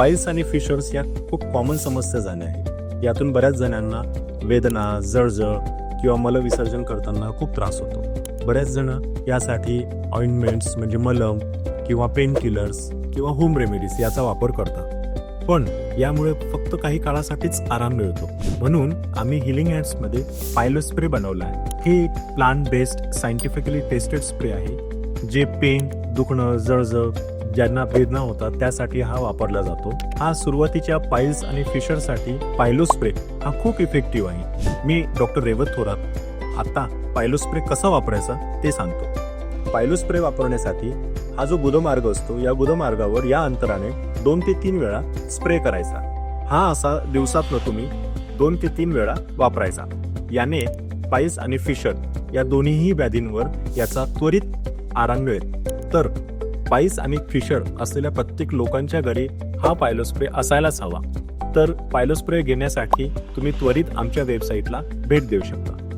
Piles आणि fishers या खूप कॉमन समस्या झाल्या आहेत. यातून बऱ्याच जणांना वेदना, जळजळ किंवा मलविसर्जन करताना खूप त्रास होतो. बऱ्याच जण यासाठी ऑइंटमेंट्स म्हणजे मलम किंवा पेन किलर्स किंवा होम रेमेडीज याचा वापर करतात. पण यामुळे फक्त काही काळासाठीच आराम मिळतो. म्हणून आम्ही हिलिंग हँड्समध्ये पायलो स्प्रे बनवला आहे. हे एक plant based scientifically tested spray आहे जे पेन, दुखणं, जळजळ ज्यांना वेदना होतात त्यासाठी हा वापरला जातो. हा सुरुवातीच्या पाईल्स आणि फिशरसाठी पायलो स्प्रे हा खूप इफेक्टिव्ह आहे. मी डॉक्टर रेवत थोरात आता पायलो स्प्रे कसा वापरायचा ते सांगतो. पायलो स्प्रे वापरण्यासाठी हा जो गुदमार्ग असतो या गुदमार्गावर या अंतराने 2 ते 3 वेळा स्प्रे करायचा. हा असा दिवसातनं तुम्ही 2 ते 3 वेळा वापरायचा. याने पाईल्स आणि फिशर या दोन्हीही व्याधींवर याचा त्वरित आराम मिळेल. तर पाईल्स आणि फिशर असलेल्या प्रत्येक लोकांच्या घरी हा पायलो स्प्रे असायलाच हवा. तर पायलो स्प्रे घेण्यासाठी तुम्ही त्वरित आमच्या वेबसाईटला भेट देऊ शकता.